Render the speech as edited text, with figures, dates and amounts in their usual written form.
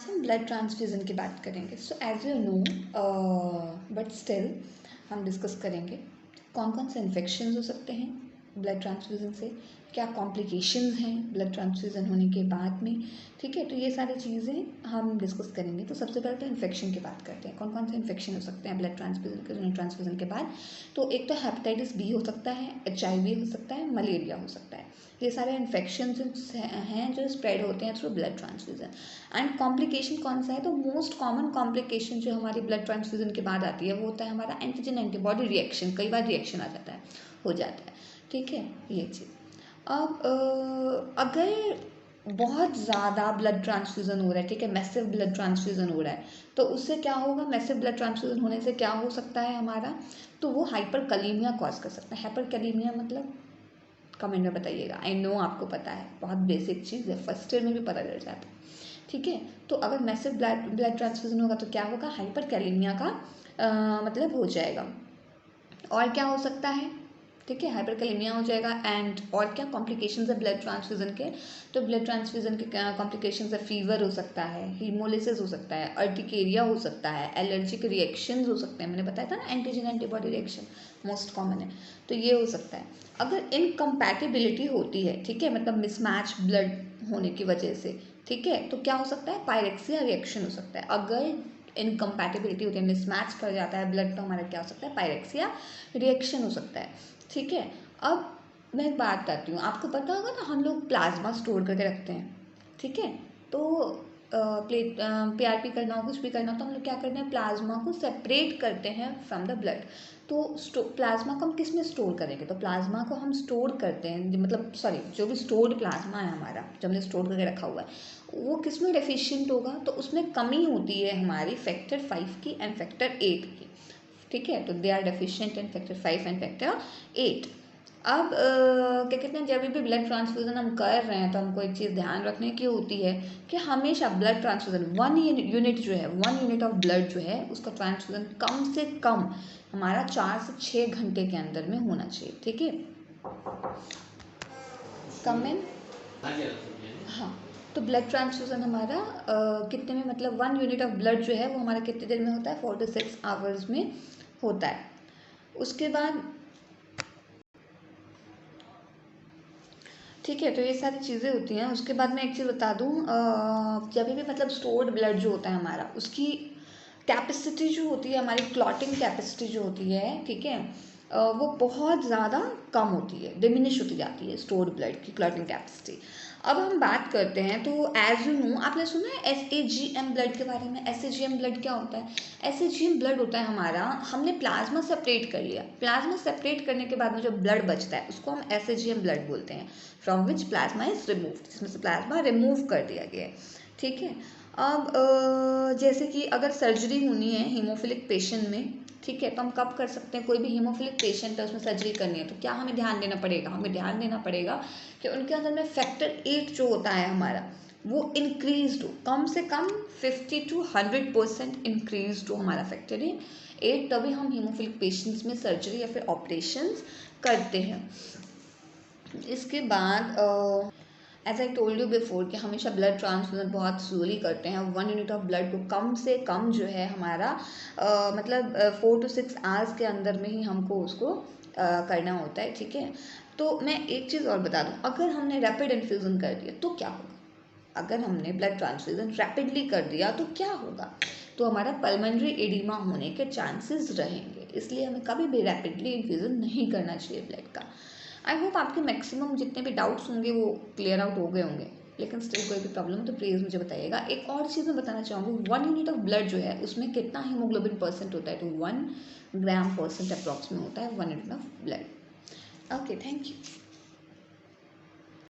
हम blood transfusion की बात करेंगे। So as you know, but still हम डिस्कस करेंगे कौन कौन से इन्फेक्शंस हो सकते हैं ब्लड ट्रांसफ्यूज़न से, क्या कॉम्प्लिकेशंस हैं ब्लड ट्रांसफ्यूज़न होने के बाद में। ठीक है, तो ये सारी चीज़ें हम डिस्कस करेंगे। तो सबसे पहले तो इन्फेक्शन की बात करते हैं, कौन कौन से इन्फेक्शन हो सकते हैं ब्लड ट्रांसफ्यूज़न के बाद। तो एक तो हेपेटाइटिस बी हो सकता है, HIV हो सकता है, मलेरिया हो सकता है। ये सारे इन्फेक्शंस हैं जो स्प्रेड होते हैं through blood transfusion. And complication कौन सा है, तो मोस्ट कॉमन कॉम्प्लिकेशन जो हमारी ब्लड ट्रांसफ्यूज़न के बाद आती है वो होता है हमारा एंटीजन एंटीबॉडी रिएक्शन। कई बार रिएक्शन आ जाता है, हो जाता है। ठीक है, ये चीज़। अब अगर बहुत ज़्यादा ब्लड ट्रांसफ्यूज़न हो रहा है, ठीक है, मैसिव ब्लड ट्रांसफ्यूज़न हो रहा है, तो उससे क्या होगा, मैसिव ब्लड ट्रांसफ्यूज़न होने से क्या हो सकता है हमारा, तो वो हाइपरकैलेमिया कॉज कर सकता है। हाइपरकैलेमिया मतलब कमेंट में बताइएगा। आई नो आपको पता है, बहुत बेसिक चीज़ है, फर्स्ट ईयर में भी पता चल जाता है। ठीक है, तो अगर मैसिव ब्लड ट्रांसफ्यूज़न होगा तो क्या होगा, हाइपरकैलेमिया का मतलब हो जाएगा। और क्या हो सकता है, ठीक है, हाइपरकैलेमिया हो जाएगा। एंड और क्या कॉम्प्लिकेशंस है ब्लड ट्रांसफ्यूज़न के, तो ब्लड ट्रांसफ्यूज़न के कॉम्प्लिकेशंस है, फीवर हो सकता है, हीमोलिसिस हो सकता है, अर्टिकेरिया हो सकता है, एलर्जिक रिएक्शंस हो सकते हैं। मैंने बताया था ना, antigen antibody reaction most common है, तो ये हो सकता है। अगर इनकम्पैटिबिलिटी होती है, ठीक है, मतलब मिसमैच ब्लड होने की वजह से, ठीक है, तो क्या हो सकता है, पायरेक्सिया रिएक्शन हो सकता है। अगर इनकम्पैटिबिलिटी होती है, मिसमैच कर जाता है ब्लड, तो हमारा क्या हो सकता है, पायरेक्सिया रिएक्शन हो सकता है। ठीक है, अब मैं एक बात बताती हूँ, आपको पता होगा ना, हम लोग प्लाज्मा स्टोर करके रखते हैं। ठीक है, तो PRP करना हो, कुछ भी करना हो, तो हम लोग क्या करते हैं, प्लाज्मा को सेपरेट करते हैं फ्रॉम द ब्लड। तो प्लाज्मा को हम किस में स्टोर करेंगे, तो प्लाज्मा को हम स्टोर करते हैं, मतलब सॉरी, जो भी स्टोर्ड प्लाज्मा है हमारा, जो हमने स्टोर करके रखा हुआ है, वो किस में डेफिशिएंट होगा, तो उसमें कमी होती है हमारी फैक्टर 5 की एंड फैक्टर 8 की। ठीक है, तो they are deficient in factor 5 and factor 8। अब क्या कहते हैं, जब भी ब्लड ट्रांसफ्यूज़न हम कर रहे हैं तो हमको एक चीज़ ध्यान रखने की होती है कि हमेशा ब्लड ट्रांसफ्यूज़न 1 यूनिट जो है, 1 यूनिट ऑफ ब्लड जो है, उसका ट्रांसफ्यूज़न कम से कम हमारा 4 से 6 घंटे के अंदर में होना चाहिए। ठीक है, कम इन, हाँ, तो ब्लड ट्रांसफ्यूज़न हमारा कितने में, मतलब 1 यूनिट ऑफ ब्लड जो है वो हमारा कितने देर में होता है, 4 to 6 आवर्स में होता है। उसके बाद ठीक है, तो ये सारी चीज़ें होती हैं। उसके बाद मैं एक चीज़ बता दूँ, जब भी मतलब स्टोर्ड ब्लड जो होता है हमारा, उसकी कैपेसिटी जो होती है, हमारी क्लॉटिंग कैपेसिटी जो होती है, ठीक है, वो बहुत ज़्यादा कम होती है, डिमिनिश होती जाती है स्टोर्ड ब्लड की क्लॉटिंग कैपेसिटी। अब हम बात करते हैं, तो एज यू नो, आपने सुना है SAGM ब्लड के बारे में। SAGM ब्लड क्या होता है, SAGM ब्लड होता है हमारा, हमने प्लाज्मा सेपरेट कर लिया, प्लाज्मा सेपरेट करने के बाद में जो ब्लड बचता है उसको हम SAGM ब्लड बोलते हैं, from which plasma is removed, जिसमें से प्लाज्मा रिमूव कर दिया गया है। ठीक है, अब जैसे कि अगर सर्जरी होनी है हीमोफिलिक पेशेंट में, ठीक है, तो हम कब कर सकते हैं, कोई भी हीमोफिलिक पेशेंट है उसमें सर्जरी करनी है, तो क्या हमें ध्यान देना पड़ेगा, हमें ध्यान देना पड़ेगा कि उनके अंदर में फैक्टर 8 जो होता है हमारा, वो इंक्रीज हो, कम से कम 50 to 100% इंक्रीज हो हमारा फैक्टर 8, तभी हम हीमोफिलिक पेशेंट्स में सर्जरी या फिर ऑपरेशंस करते हैं। इसके बाद as I told you before कि हमेशा ब्लड ट्रांसफ्यूजन बहुत स्लोली करते हैं। 1 यूनिट ऑफ ब्लड को कम से कम जो है हमारा मतलब 4 to 6 आवर्स के अंदर में ही हमको उसको करना होता है। ठीक है, तो मैं एक चीज़ और बता दूं, अगर हमने रैपिड इन्फ्यूज़न कर दिया तो क्या होगा, अगर हमने ब्लड ट्रांसफ्यूजन रैपिडली कर दिया तो क्या होगा, तो हमारा पल्मोनरी एडिमा होने के चांसेस रहेंगे, इसलिए हमें कभी भी रैपिडली इन्फ्यूज़न नहीं करना चाहिए ब्लड का। आई होप आपके मैक्सिमम जितने भी डाउट्स होंगे वो क्लियर आउट हो गए होंगे, लेकिन स्टिल कोई भी प्रॉब्लम हो तो प्लीज़ मुझे बताइएगा। एक और चीज़ मैं बताना चाहूँगी, 1 यूनिट ऑफ ब्लड जो है उसमें कितना हीमोग्लोबिन परसेंट होता है, तो 1 ग्राम परसेंट अप्रॉक्स में होता है 1 unit of blood. Okay, thank you.